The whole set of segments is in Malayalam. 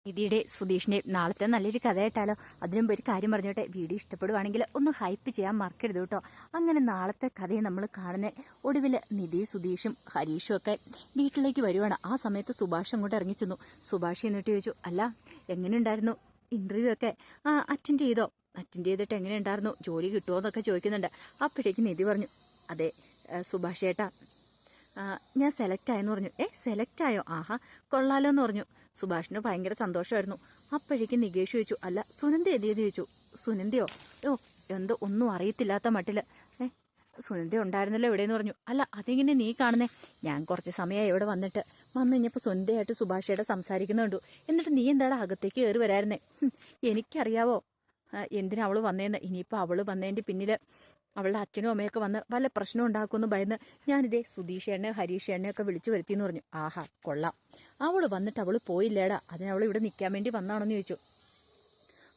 നിധിയുടെ സുധീഷിന്റെ നാളത്തെ നല്ലൊരു കഥ കേട്ടാലോ? അതിനുമ്പ് ഒരു കാര്യം പറഞ്ഞോട്ടെ, വീഡിയോ ഇഷ്ടപ്പെടുവാണെങ്കിൽ ഒന്ന് ഹൈപ്പ് ചെയ്യാൻ മറക്കരുത് കേട്ടോ. അങ്ങനെ നാളത്തെ കഥയെ നമ്മൾ കാണുന്ന ഒടുവിൽ നിധി സുധീഷും ഹരീഷും ഒക്കെ വീട്ടിലേക്ക് വരുവാണ്. ആ സമയത്ത് സുഭാഷ് അങ്ങോട്ട് ഇറങ്ങി ചെന്നു. സുഭാഷ് എന്നിട്ട് ചോദിച്ചു, അല്ല എങ്ങനെയുണ്ടായിരുന്നു ഇന്റർവ്യൂ ഒക്കെ? അറ്റൻഡ് ചെയ്തോ? അറ്റൻഡ് ചെയ്തിട്ട് എങ്ങനെയുണ്ടായിരുന്നു, ജോലി കിട്ടുമോ എന്നൊക്കെ ചോദിക്കുന്നുണ്ട്. അപ്പോഴേക്കും നിധി പറഞ്ഞു, അതെ സുഭാഷ് ഏട്ടാ, ഞാൻ സെലക്ട് ആയെന്ന് പറഞ്ഞു. സെലക്ട് ആയോ? ആഹാ കൊള്ളാലോ എന്ന് പറഞ്ഞു. സുഭാഷിന് ഭയങ്കര സന്തോഷമായിരുന്നു. അപ്പോഴേക്കും നികേഷ് ചോദിച്ചു, അല്ല സുനന്ദ എന്തെന്ന് ചോദിച്ചു. സുനന്ദയോ? എന്തോ ഒന്നും അറിയത്തില്ലാത്ത മട്ടില്. സുനന്ദ ഉണ്ടായിരുന്നല്ലോ എവിടെയെന്ന് പറഞ്ഞു. അല്ല അതിങ്ങനെ നീ കാണുന്നേ? ഞാൻ കുറച്ച് സമയമായി ഇവിടെ വന്നു കഴിഞ്ഞപ്പോൾ സുനന്ദയായിട്ട് സുഭാഷയുടെ സംസാരിക്കുന്നുണ്ടു. എന്നിട്ട് നീ എന്താടാ അകത്തേക്ക് കയറി വരായിരുന്നേ? എനിക്കറിയാവോ എന്തിനാ അവള് വന്നേന്ന്. ഇനിയിപ്പോൾ അവള് വന്നതിന്റെ പിന്നില് അവളുടെ അച്ഛനും അമ്മയൊക്കെ വന്ന് വല്ല പ്രശ്നം ഉണ്ടാക്കുമെന്ന് ഭയന്ന് ഞാനിതേ സുധീഷേണ്ണെ ഹരീഷേണ്ണെ ഒക്കെ വിളിച്ചു വരുത്തിയെന്ന് പറഞ്ഞു. ആഹാ കൊള്ളാം, അവള് വന്നിട്ട് അവള് പോയില്ലേടാ, അതിനവൾ ഇവിടെ നിൽക്കാൻ വേണ്ടി വന്നാണെന്ന് ചോദിച്ചു.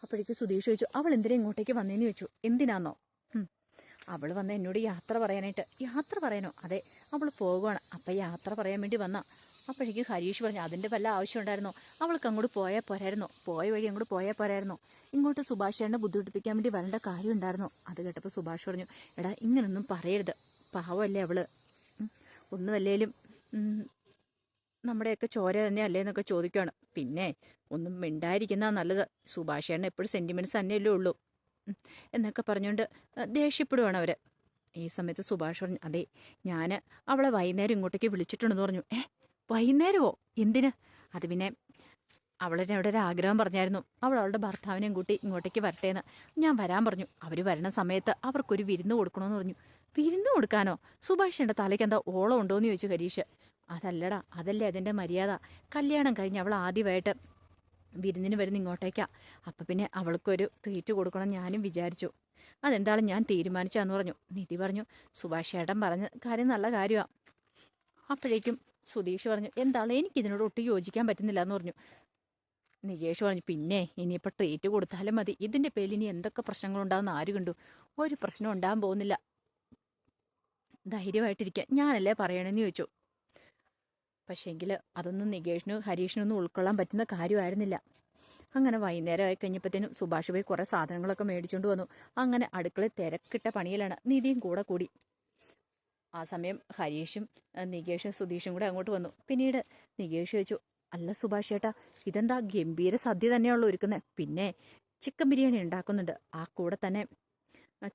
അപ്പോഴേക്ക് സുധീഷ് ചോദിച്ചു, അവൾ എന്തിനാ ഇങ്ങോട്ടേക്ക് വന്നേന്ന് ചോദിച്ചു. എന്തിനാന്നോ? അവള് വന്ന എന്നോട് യാത്ര പറയാനായിട്ട്. യാത്ര പറയാനോ? അതെ, അവള് പോകുവാണ്, അപ്പം യാത്ര പറയാൻ വേണ്ടി വന്നാ. അപ്പോഴേക്കും ഹരീഷ് പറഞ്ഞു, അതിൻ്റെ വല്ല ആവശ്യം ഉണ്ടായിരുന്നോ? അവൾക്ക് അങ്ങോട്ട് പോയാൽ പോരായിരുന്നോ? പോയ വഴി അങ്ങോട്ട് പോയാൽ പോരായിരുന്നോ? ഇങ്ങോട്ട് സുഭാഷേണ്ണെ ബുദ്ധിമുട്ടിപ്പിക്കാൻ വേണ്ടി വരേണ്ട കാര്യം ഉണ്ടായിരുന്നോ? അത് കേട്ടപ്പോൾ സുഭാഷ് പറഞ്ഞു, എടാ ഇങ്ങനൊന്നും പറയരുത്, പാവമല്ലേ അവള്, ഒന്നുമല്ലേലും നമ്മുടെയൊക്കെ ചോര തന്നെ അല്ലേ എന്നൊക്കെ ചോദിക്കുകയാണ്. പിന്നെ ഒന്നും മിണ്ടായിരിക്കുന്ന നല്ലത്, സുഭാഷേണ്ണ എപ്പോഴും സെന്റിമെന്റ്സ് തന്നെയല്ലേ ഉള്ളൂ എന്നൊക്കെ പറഞ്ഞുകൊണ്ട് ദേഷ്യപ്പെടുവാണ് അവര്. ഈ സമയത്ത് സുഭാഷ് പറഞ്ഞു, അതെ ഞാൻ അവളെ വൈകുന്നേരം ഇങ്ങോട്ടേക്ക് വിളിച്ചിട്ടുണ്ടെന്ന് പറഞ്ഞു. വൈകുന്നേരമോ? എന്തിന്? അത് പിന്നെ അവളെന്നെ അവിടെ ഒരു ആഗ്രഹം പറഞ്ഞായിരുന്നു, അവൾ അവളുടെ ഭർത്താവിനെയും കൂട്ടി ഇങ്ങോട്ടേക്ക് വരട്ടേന്ന്. ഞാൻ വരാൻ പറഞ്ഞു. അവർ വരണ സമയത്ത് അവർക്കൊരു വിരുന്ന് കൊടുക്കണമെന്ന് പറഞ്ഞു. വിരുന്ന് കൊടുക്കാനോ? സുഭാഷിന്റെ തലയ്ക്ക് എന്താ ഓളം ഉണ്ടോയെന്ന് ചോദിച്ചു ഹരീഷ്. അതല്ലടാ, അതല്ലേ അതിൻ്റെ മര്യാദ. കല്യാണം കഴിഞ്ഞ് അവൾ ആദ്യമായിട്ട് വിരുന്നിന് വരുന്ന ഇങ്ങോട്ടേക്കാ. അപ്പം പിന്നെ അവൾക്കൊരു ട്രീറ്റ് കൊടുക്കണം ഞാനും വിചാരിച്ചു. അതെന്താണ് ഞാൻ തീരുമാനിച്ചാന്ന് പറഞ്ഞു. നിധി പറഞ്ഞു, സുഭാഷ് ഏട്ടൻ പറഞ്ഞ കാര്യം നല്ല കാര്യമാണ്. അപ്പോഴേക്കും സുധീഷ് പറഞ്ഞു, എന്താണ് എനിക്കിതിനോട് ഒട്ടും യോജിക്കാൻ പറ്റുന്നില്ല എന്ന് പറഞ്ഞു. നികേഷ് പറഞ്ഞു, പിന്നെ ഇനിയിപ്പോൾ ട്രീറ്റ് കൊടുത്താലും മതി, ഇതിൻ്റെ പേരിൽ ഇനി എന്തൊക്കെ പ്രശ്നങ്ങളുണ്ടാകുന്ന ആര് കണ്ടു? ഒരു പ്രശ്നം ഉണ്ടാകാൻ പോകുന്നില്ല, ധൈര്യമായിട്ടിരിക്കുക, ഞാനല്ലേ പറയണമെന്ന് ചോദിച്ചു. പക്ഷേങ്കിൽ അതൊന്നും നികേഷിനും ഹരീഷിനൊന്നും ഉൾക്കൊള്ളാൻ പറ്റുന്ന കാര്യമായിരുന്നില്ല. അങ്ങനെ വൈകുന്നേരം ആയി കഴിഞ്ഞപ്പോഴത്തേനും സുഭാഷ് പോയി കുറേ സാധനങ്ങളൊക്കെ മേടിച്ചുകൊണ്ട് വന്നു. അങ്ങനെ അടുക്കളയിൽ തിരക്കിട്ട പണിയിലാണ്. നിധിയും കൂടെ കൂടി. ആ സമയം ഹരീഷും നികേഷും സുധീഷും കൂടെ അങ്ങോട്ട് വന്നു. പിന്നീട് നികേഷ് ചോദിച്ചു, അല്ല സുഭാഷ് ചേട്ടാ, ഇതെന്താ ഗംഭീര സദ്യ തന്നെയാണല്ലോ ഒരുക്കുന്നത്? പിന്നെ ചിക്കൻ ബിരിയാണി ഉണ്ടാക്കുന്നുണ്ട്, ആ കൂടെ തന്നെ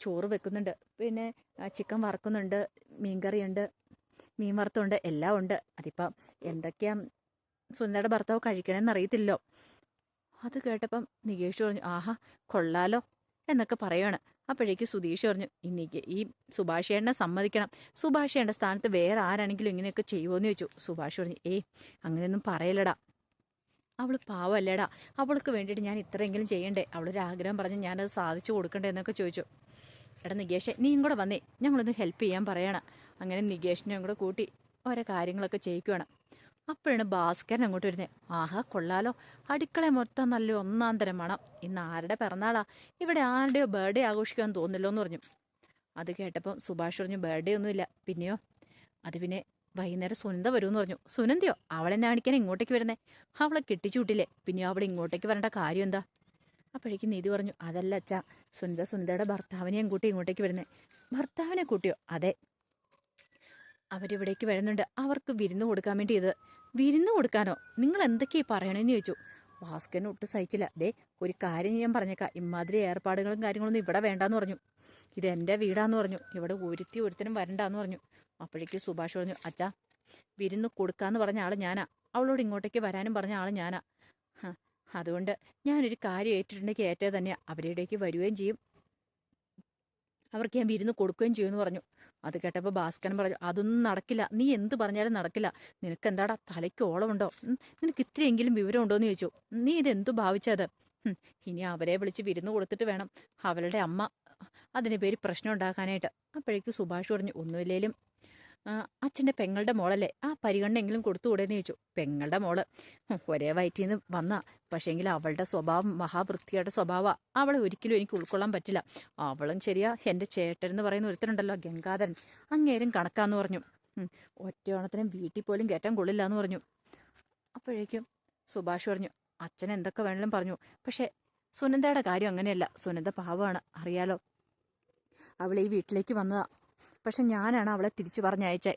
ചോറ് വെക്കുന്നുണ്ട്, പിന്നെ ചിക്കൻ വറക്കുന്നുണ്ട്, മീൻകറിയുണ്ട്, മീൻ വറുത്തുണ്ട്, എല്ലാം ഉണ്ട്. അതിപ്പം എന്തൊക്കെയാ സുന്ദരയുടെ ഭർത്താവ് കഴിക്കണമെന്ന് അറിയത്തില്ലല്ലോ. അത് കേട്ടപ്പം നികേഷ് പറഞ്ഞു, ആഹാ കൊള്ളാലോ എന്നൊക്കെ പറയുകയാണ്. അപ്പോഴേക്ക് സുധീഷ് പറഞ്ഞു, ഈ സുഭാഷേണ്ണെ സമ്മതിക്കണം, സുഭാഷേണ്ട സ്ഥാനത്ത് വേറെ ആരാണെങ്കിലും ഇങ്ങനെയൊക്കെ ചെയ്യുമോയെന്ന് ചോദിച്ചു. സുഭാഷ് പറഞ്ഞു, അങ്ങനെയൊന്നും പറയലടാ, അവള് പാവല്ലേടാ, അവൾക്ക് വേണ്ടിയിട്ട് ഞാൻ ഇത്രയെങ്കിലും ചെയ്യണ്ടേ? അവളൊരു ആഗ്രഹം പറഞ്ഞ് ഞാനത് സാധിച്ചു കൊടുക്കണ്ടേ എന്നൊക്കെ ചോദിച്ചു. എടാ നികേഷെ, നീയും കൂടെ വന്നേ, ഞങ്ങളൊന്ന് ഹെൽപ്പ് ചെയ്യാൻ പറയണം. അങ്ങനെ നികേഷിനെയും കൂടെ കൂട്ടി ഓരോ കാര്യങ്ങളൊക്കെ ചെയ്യിക്കുവാണ്. അപ്പോഴാണ് ഭാസ്കരൻ അങ്ങോട്ട് വരുന്നത്. ആഹാ കൊള്ളാലോ, അടുക്കള മൊത്തം നല്ല ഒന്നാം തരം മണം. ഇന്ന് ആരുടെ പിറന്നാളാ? ഇവിടെ ആരുടെയോ ബർത്ത്ഡേ ആഘോഷിക്കാൻ തോന്നില്ലോ എന്ന് പറഞ്ഞു. അത് കേട്ടപ്പോൾ സുഭാഷ് പറഞ്ഞു, ബർത്ത്ഡേ ഒന്നുമില്ല. പിന്നെയോ? അത് പിന്നെ വൈകുന്നേരം സുനന്ദ വരുമെന്ന് പറഞ്ഞു. സുനന്ദയോ? അവളെന്നെ കാണിക്കാൻ ഇങ്ങോട്ടേക്ക് വരുന്നേ? അവളെ കെട്ടിച്ചൂട്ടില്ലേ, പിന്നെ അവൾ ഇങ്ങോട്ടേക്ക് വരേണ്ട കാര്യം എന്താ? അപ്പോഴേക്കും നീതി പറഞ്ഞു, അതല്ല അച്ഛാ, സുനന്ദയുടെ ഭർത്താവിനെയും കൂട്ടി ഇങ്ങോട്ടേക്ക് വരുന്നേ. ഭർത്താവിനെ കൂട്ടിയോ? അതെ, അവരിവിടേക്ക് വരുന്നുണ്ട്, അവർക്ക് വിരുന്ന് കൊടുക്കാൻ വേണ്ടി. ഇത് വിരുന്ന് കൊടുക്കാനോ? നിങ്ങൾ എന്തൊക്കെയാ പറയണേന്ന് ചോദിച്ചു. ഭാസ്കരന് ഒട്ടും സഹിച്ചില്ല. ഒരു കാര്യം ഞാൻ പറഞ്ഞേക്കാം, ഇമാതിരി ഏർപ്പാടുകളും കാര്യങ്ങളൊന്നും ഇവിടെ വേണ്ടാന്ന് പറഞ്ഞു. ഇത് എൻ്റെ വീടാന്ന് പറഞ്ഞു, ഇവിടെ ഒരുത്തനും വരണ്ടാന്ന് പറഞ്ഞു. അപ്പോഴേക്ക് സുഭാഷ് പറഞ്ഞു, അച്ഛാ, വിരുന്ന് കൊടുക്കാന്ന് പറഞ്ഞ ആള് ഞാനാ, അവളോട് ഇങ്ങോട്ടേക്ക് വരാനും പറഞ്ഞ ആള് ഞാനാ. അതുകൊണ്ട് ഞാനൊരു കാര്യം ഏറ്റിട്ടുണ്ടെങ്കിൽ ഏറ്റത് തന്നെയാ, അവരുടേക്ക് വരികയും ചെയ്യും, അവർക്ക് ഞാൻ വിരുന്ന് കൊടുക്കുകയും ചെയ്യുമെന്ന് പറഞ്ഞു. അത് കേട്ടപ്പോൾ ഭാസ്കരൻ പറഞ്ഞു, അതൊന്നും നടക്കില്ല, നീ എന്ത് പറഞ്ഞാലും നടക്കില്ല. നിനക്ക് എന്താടാ തലയ്ക്ക് ഓളമുണ്ടോ? നിനക്ക് ഇത്രയെങ്കിലും വിവരം ഉണ്ടോ എന്ന് ചോദിച്ചു. നീ ഇതെന്തു ഭാവിച്ചത്? ഇനി അവരെ വിളിച്ച് വിരുന്ന് കൊടുത്തിട്ട് വേണം അവളുടെ അമ്മ അതിന് പേര് പ്രശ്നം ഉണ്ടാക്കാനായിട്ട്. അപ്പോഴേക്കും സുഭാഷ് പറഞ്ഞു, ഒന്നുമില്ലേലും അച്ഛൻ്റെ പെങ്ങളുടെ മോളല്ലേ, ആ പരിഗണനെങ്കിലും കൊടുത്തുകൂടെന്ന് ചോദിച്ചു. പെങ്ങളുടെ മോള് ഒരേ വയറ്റിൽ നിന്ന് വന്ന, പക്ഷേങ്കിൽ അവളുടെ സ്വഭാവം മഹാവൃത്തിയായിട്ട് സ്വഭാവമാണ്, അവളെ ഒരിക്കലും എനിക്ക് ഉൾക്കൊള്ളാൻ പറ്റില്ല. അവളും ശരിയാ, എൻ്റെ ചേട്ടൻ എന്ന് പറയുന്ന ഒരുത്തരുണ്ടല്ലോ ഗംഗാധരൻ, അങ്ങേരും കണക്കാന്ന് പറഞ്ഞു. ഒറ്റ ഓണത്തിനും വീട്ടിൽ പോലും കയറ്റാൻ കൊള്ളില്ല എന്ന് പറഞ്ഞു. അപ്പോഴേക്കും സുഭാഷ് പറഞ്ഞു, അച്ഛൻ എന്തൊക്കെ വേണമെങ്കിലും പറഞ്ഞു. പക്ഷേ സുനന്ദയുടെ കാര്യം അങ്ങനെയല്ല. സുനന്ദ പാവമാണ്, അറിയാലോ. അവൾ ഈ വീട്ടിലേക്ക് വന്നതാ. പക്ഷെ ഞാനാണ് അവളെ തിരിച്ചു പറഞ്ഞയച്ചേ.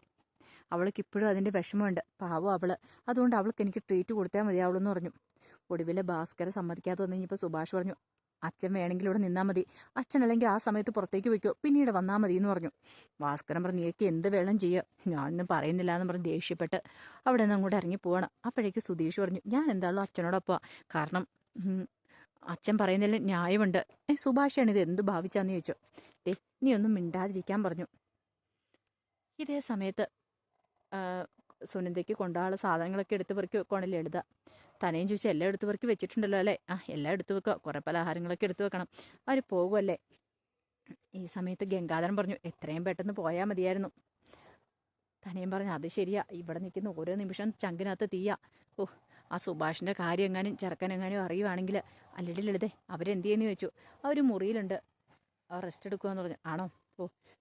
അവൾക്ക് ഇപ്പോഴും അതിൻ്റെ വിഷമമുണ്ട്, പാവം അവള്. അതുകൊണ്ട് അവൾക്ക് എനിക്ക് ട്രീറ്റ് കൊടുത്താൽ മതിയാവുള്ളൂ പറഞ്ഞു. ഒടുവിലെ ഭാസ്കര സമ്മതിക്കാതെ വന്നു കഴിഞ്ഞപ്പോൾ സുഭാഷ് പറഞ്ഞു, അച്ഛൻ വേണമെങ്കിൽ ഇവിടെ നിന്നാൽ മതി, അച്ഛൻ അല്ലെങ്കിൽ ആ സമയത്ത് പുറത്തേക്ക് വയ്ക്കോ, പിന്നീട് വന്നാൽ മതി എന്ന് പറഞ്ഞു. ഭാസ്കരൻ പറഞ്ഞു, നീക്ക് എന്ത് വേണം ചെയ്യുക, ഞാനൊന്നും പറയുന്നില്ല എന്ന് പറഞ്ഞ് ദേഷ്യപ്പെട്ട് അവിടെ നിന്ന് അങ്ങോട്ട് ഇറങ്ങി പോവാണ്. അപ്പോഴേക്ക് സുധീഷ് പറഞ്ഞു, ഞാൻ എന്താണല്ലോ അച്ഛനോടൊപ്പം, കാരണം അച്ഛൻ പറയുന്നതിൽ ന്യായമുണ്ട്. സുഭാഷാണ് ഇത് എന്ത് ഭാവിച്ചാന്ന് ചോദിച്ചു. നീ ഒന്നും മിണ്ടാതിരിക്കാൻ പറഞ്ഞു. ഇതേ സമയത്ത് സുനന്ദയ്ക്ക് കൊണ്ടുള്ള സാധനങ്ങളൊക്കെ എടുത്ത് പെറുക്കി വെക്കുവാണല്ലോ ലളിത. തനയും ചോദിച്ചാൽ എല്ലാം എടുത്ത് പെറുക്കി വെച്ചിട്ടുണ്ടല്ലോ അല്ലേ? എല്ലാം എടുത്ത് വെക്കുക, കുറേ പലഹാരങ്ങളൊക്കെ എടുത്ത് വെക്കണം, അവർ പോകുമല്ലേ. ഈ സമയത്ത് ഗംഗാധരൻ പറഞ്ഞു, എത്രയും പെട്ടെന്ന് പോയാൽ മതിയായിരുന്നു. തനയും പറഞ്ഞു, അത് ശരിയാ, ഇവിടെ നിൽക്കുന്ന ഓരോ നിമിഷം ചങ്കിനകത്ത് തീയാ. ആ സുഭാഷിൻ്റെ കാര്യം എങ്ങാനും ചെറുക്കനെങ്ങാനും അറിയുവാണെങ്കിൽ. അല്ലടി ലളിതേ, അവരെന്ത് ചെയ്യുന്നു ചോദിച്ചു. അവർ മുറിയിലുണ്ട്, അവർ റെസ്റ്റ് എടുക്കുകയെന്ന് പറഞ്ഞു. ആണോ?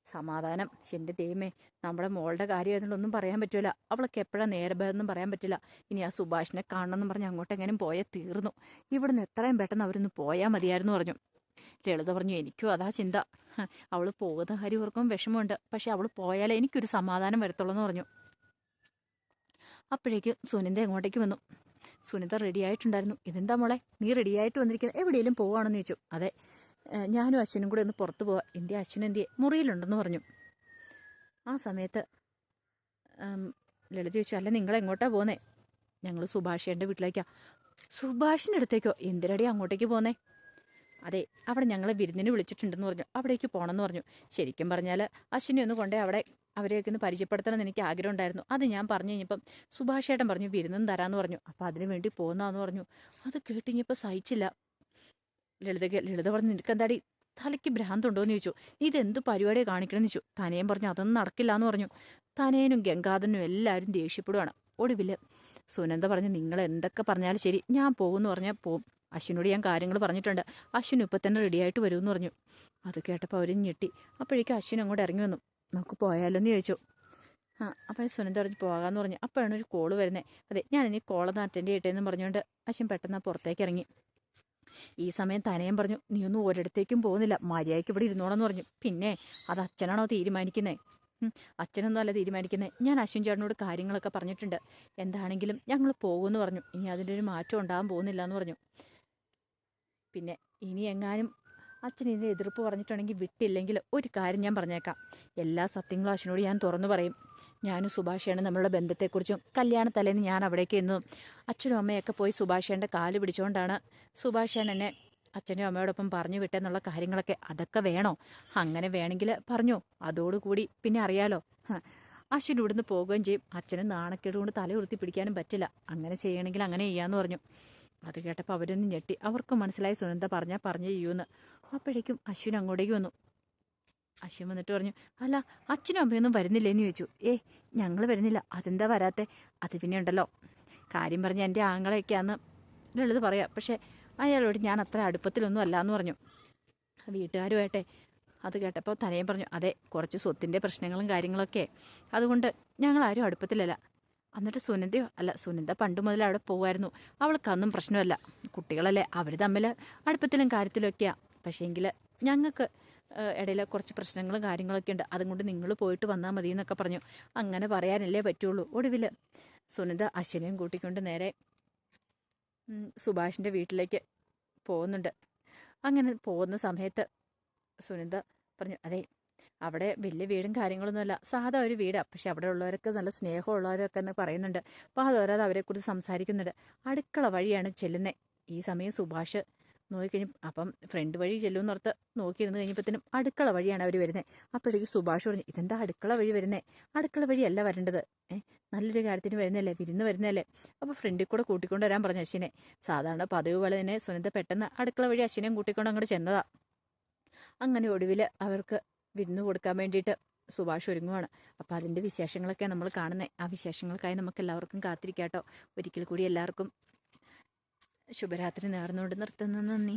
സമാധാനം. എൻ്റെ ദൈവമേ, നമ്മുടെ മോളുടെ കാര്യം ഒന്നും പറയാൻ പറ്റില്ല, അവൾക്ക് എപ്പോഴാണ് നേരബേദെന്നും പറയാൻ പറ്റില്ല. ഇനി ആ സുഭാഷിനെ കാണണമെന്ന് പറഞ്ഞ് അങ്ങോട്ടെങ്ങനും പോയാൽ തീർന്നു. ഇവിടുന്ന് എത്രയും പെട്ടെന്ന് അവരൊന്ന് പോയാൽ മതിയായിരുന്നു പറഞ്ഞു. ലളിത പറഞ്ഞു, എനിക്കും അതാ ചിന്ത. അവൾ പോകുന്ന കാര്യം ഓർക്കും വിഷമമുണ്ട്, പക്ഷെ അവൾ പോയാലേ എനിക്കൊരു സമാധാനം വരത്തുള്ളൂ എന്ന് പറഞ്ഞു. അപ്പോഴേക്ക് സുനന്ദ അങ്ങോട്ടേക്ക് വന്നു. സുനന്ദ റെഡി ആയിട്ടുണ്ടായിരുന്നു. ഇതെന്താ മോളെ, നീ റെഡിയായിട്ട് വന്നിരിക്കുന്നത്, എവിടെയെങ്കിലും പോവാണെന്ന് ചോദിച്ചു. അതെ, ഞാനും അശ്വനും കൂടെ ഒന്ന് പുറത്ത് പോവാം. എൻ്റെ അശ്വൻ എന്തിയെ? മുറിയിലുണ്ടെന്ന് പറഞ്ഞു. ആ സമയത്ത് ലളിത ചോദിച്ചു, അല്ല നിങ്ങൾ എങ്ങോട്ടാ പോന്നേ? ഞങ്ങൾ സുഭാഷേൻ്റെ വീട്ടിലേക്കാ. സുഭാഷിൻ്റെ അടുത്തേക്കോ? എന്തിനടി അങ്ങോട്ടേക്ക് പോന്നേ? അതെ, അവിടെ ഞങ്ങളെ വിരുന്നിന് വിളിച്ചിട്ടുണ്ടെന്ന് പറഞ്ഞു, അവിടേക്ക് പോകണമെന്ന് പറഞ്ഞു. ശരിക്കും പറഞ്ഞാൽ അശ്വിനെ ഒന്ന് കൊണ്ടേ അവിടെ അവരെയൊക്കെ ഒന്ന് പരിചയപ്പെടുത്തണമെന്ന് എനിക്ക് ആഗ്രഹം ഉണ്ടായിരുന്നു. അത് ഞാൻ പറഞ്ഞു കഴിഞ്ഞപ്പം സുഭാഷേട്ടൻ പറഞ്ഞു വിരുന്നും തരാമെന്ന് പറഞ്ഞു. അപ്പം അതിനു വേണ്ടി പോകുന്നതെന്ന് പറഞ്ഞു. അത് കേട്ടിഞ്ഞപ്പോൾ സഹിച്ചില്ല. ലളിത പറഞ്ഞു, നിനക്കെന്താടി തലയ്ക്ക് ഭ്രാന്തുണ്ടോയെന്ന് ചോദിച്ചു. ഇതെന്ത് പരിപാടിയെ കാണിക്കണമെന്ന് ചോദിച്ചു. തനയും പറഞ്ഞു, അതൊന്നും നടക്കില്ല എന്ന് പറഞ്ഞു. തനയനും ഗംഗാധരനും എല്ലാവരും ദേഷ്യപ്പെടുവാണ്. ഒടുവിൽ സുനന്ദ പറഞ്ഞു, നിങ്ങൾ എന്തൊക്കെ പറഞ്ഞാലും ശരി, ഞാൻ പോകുമെന്ന് പറഞ്ഞാൽ പോവും. അശ്വിനോട് ഞാൻ കാര്യങ്ങൾ പറഞ്ഞിട്ടുണ്ട്, അശ്വിൻ ഇപ്പം തന്നെ റെഡിയായിട്ട് വരുമെന്ന് പറഞ്ഞു. അത് കേട്ടപ്പോൾ അവരും ഞെട്ടി. അപ്പോഴേക്കും അശ്വിൻ അങ്ങോട്ട് ഇറങ്ങി വന്നു. നമുക്ക് പോയാലോ എന്ന് ചോദിച്ചു. അപ്പോൾ സുനന്ദ പറഞ്ഞ് പോകാമെന്ന് പറഞ്ഞു. അപ്പോഴാണ് ഒരു കോള് വരുന്നത്. അതെ, ഞാനിനി കോളൊന്ന് അറ്റൻഡ് ചെയ്യട്ടെ എന്ന് പറഞ്ഞുകൊണ്ട് അശ്വിൻ പെട്ടെന്ന് പുറത്തേക്ക് ഇറങ്ങി. ഈ സമയം തനയും പറഞ്ഞു, നീ ഒന്നും ഒരിടത്തേക്കും പോകുന്നില്ല, മര്യാദയ്ക്ക് ഇവിടെ ഇരുന്നോളെന്ന് പറഞ്ഞു. പിന്നെ അത് അച്ഛനാണോ തീരുമാനിക്കുന്നത്? അച്ഛനൊന്നും അല്ല തീരുമാനിക്കുന്നത്, ഞാൻ അശ്വിൻ ചേട്ടനോട് കാര്യങ്ങളൊക്കെ പറഞ്ഞിട്ടുണ്ട്. എന്താണെങ്കിലും ഞങ്ങൾ പോകുമെന്ന് പറഞ്ഞു. ഇനി അതിൻ്റെ ഒരു മാറ്റം ഉണ്ടാകാൻ പോകുന്നില്ല എന്ന് പറഞ്ഞു. പിന്നെ ഇനി എങ്ങാനും അച്ഛൻ ഇതിൻ്റെ എതിർപ്പ് പറഞ്ഞിട്ടുണ്ടെങ്കിൽ വിട്ടില്ലെങ്കിൽ ഒരു കാര്യം ഞാൻ പറഞ്ഞേക്കാം, എല്ലാ സത്യങ്ങളും അച്ഛനോട് ഞാൻ തുറന്നു പറയും. ഞാനും സുഭാഷയാണ് നമ്മളുടെ ബന്ധത്തെക്കുറിച്ചും കല്യാണത്തലേന്ന് ഞാൻ അവിടേക്ക് എന്നും അച്ഛനും അമ്മയൊക്കെ പോയി സുഭാഷേൻ്റെ കാല് പിടിച്ചുകൊണ്ടാണ് സുഭാഷേൻ എന്നെ അച്ഛനും അമ്മയോടൊപ്പം പറഞ്ഞു വിട്ടെന്നുള്ള കാര്യങ്ങളൊക്കെ. അതൊക്കെ വേണോ? അങ്ങനെ വേണമെങ്കിൽ പറഞ്ഞോ, അതോടുകൂടി പിന്നെ അറിയാലോ. അശ്വിൻ ഇവിടുന്ന് പോകുകയും ചെയ്യും. അച്ഛനും നാണക്കേട് കൊണ്ട് തല ഉയർത്തി പിടിക്കാനും പറ്റില്ല. അങ്ങനെ ചെയ്യണമെങ്കിൽ അങ്ങനെ ചെയ്യാമെന്ന് പറഞ്ഞു. അത് കേട്ടപ്പോൾ അവരൊന്ന് ഞെട്ടി. അവർക്ക് മനസ്സിലായി സുനന്ദ പറഞ്ഞു ചെയ്യുമെന്ന്. അപ്പോഴേക്കും അശ്വിൻ അങ്ങോട്ടേക്ക് വന്നു. അശ്വിൻ വന്നിട്ട് പറഞ്ഞു, അല്ല അച്ഛനും അമ്മയൊന്നും വരുന്നില്ലേന്ന് ചോദിച്ചു. ഞങ്ങൾ വരുന്നില്ല. അതെന്താ വരാത്തെ? അത് പിന്നെ ഉണ്ടല്ലോ, കാര്യം പറഞ്ഞ എൻ്റെ ആങ്ങളൊക്കെയാന്ന് ലളിത പറയാം. പക്ഷേ അയാളോട് ഞാൻ അത്ര അടുപ്പത്തിലൊന്നും അല്ല എന്ന് പറഞ്ഞു, വീട്ടുകാരുമായിട്ടെ. അത് കേട്ടപ്പോൾ തനയും പറഞ്ഞു, അതെ, കുറച്ച് സ്വത്തിൻ്റെ പ്രശ്നങ്ങളും കാര്യങ്ങളൊക്കെ, അതുകൊണ്ട് ഞങ്ങളാരും അടുപ്പത്തിലല്ല. എന്നിട്ട് സുനന്ദയോ? അല്ല, സുനന്ദ പണ്ട് മുതൽ അവിടെ പോകുമായിരുന്നു, അവൾക്കതൊന്നും പ്രശ്നമല്ല. കുട്ടികളല്ലേ, അവർ തമ്മിൽ അടുപ്പത്തിലും കാര്യത്തിലൊക്കെയാണ്. പക്ഷേങ്കിൽ ഞങ്ങൾക്ക് ഇടയിൽ കുറച്ച് പ്രശ്നങ്ങളും കാര്യങ്ങളൊക്കെ ഉണ്ട്, അതുകൊണ്ട് നിങ്ങൾ പോയിട്ട് വന്നാൽ മതി എന്നൊക്കെ പറഞ്ഞു. അങ്ങനെ പറയാനല്ലേ പറ്റുള്ളൂ. ഒടുവിൽ സുനന്ദ അശ്വിനെയും കൂട്ടിക്കൊണ്ട് നേരെ സുഭാഷിൻ്റെ വീട്ടിലേക്ക് പോകുന്നുണ്ട്. അങ്ങനെ പോകുന്ന സമയത്ത് സുനന്ദ പറഞ്ഞു, അതെ, അവിടെ വലിയ വീടും കാര്യങ്ങളൊന്നുമല്ല, സാധാ ഒരു വീടാണ്. പക്ഷെ അവിടെ ഉള്ളവരൊക്കെ നല്ല സ്നേഹമുള്ളവരൊക്കെ എന്ന് പറയുന്നുണ്ട്. അപ്പോൾ അതോരാതെ അവരെക്കുറിച്ച് സംസാരിക്കുന്നുണ്ട്. അടുക്കള വഴിയാണ് ചെല്ലുന്നത്. ഈ സമയം സുഭാഷ് നോക്കിക്കഴിഞ്ഞു. അപ്പം ഫ്രണ്ട് വഴി ചെല്ലുമെന്ന് ഓർത്ത് നോക്കിയിരുന്ന് കഴിഞ്ഞപ്പോഴത്തേനും അടുക്കള വഴിയാണ് അവർ വരുന്നത്. അപ്പോഴേക്ക് സുഭാഷ് പറഞ്ഞു, ഇതെന്താ അടുക്കള വഴി വരുന്നത്? അടുക്കള വഴിയല്ല വരേണ്ടത്, നല്ലൊരു കാര്യത്തിന് വരുന്നതല്ലേ, വിരുന്ന് വരുന്നതല്ലേ. അപ്പോൾ ഫ്രണ്ടിൽ കൂടെ കൂട്ടിക്കൊണ്ട് വരാൻ പറഞ്ഞു അശ്വിനെ. സാധാരണ പതിവ് പോലെ തന്നെ സുനന്ദ പെട്ടെന്ന് അടുക്കള വഴി അശ്വിനെയും കൂട്ടിക്കൊണ്ട് അങ്ങോട്ട് ചെന്നതാ. അങ്ങനെ ഒടുവിൽ അവർക്ക് വിരുന്ന് കൊടുക്കാൻ വേണ്ടിയിട്ട് സുഭാഷ് ഒരുങ്ങുവാണ്. അപ്പോൾ അതിൻ്റെ വിശേഷങ്ങളൊക്കെ നമ്മൾ കാണുന്നത്. ആ വിശേഷങ്ങൾക്കായി നമുക്ക് എല്ലാവർക്കും കാത്തിരിക്കാട്ടോ. ഒരിക്കൽ കൂടി എല്ലാവർക്കും ശുഭരാത്രി നേർന്നുകൊണ്ട് നിർത്തുന്നു. നന്ദി.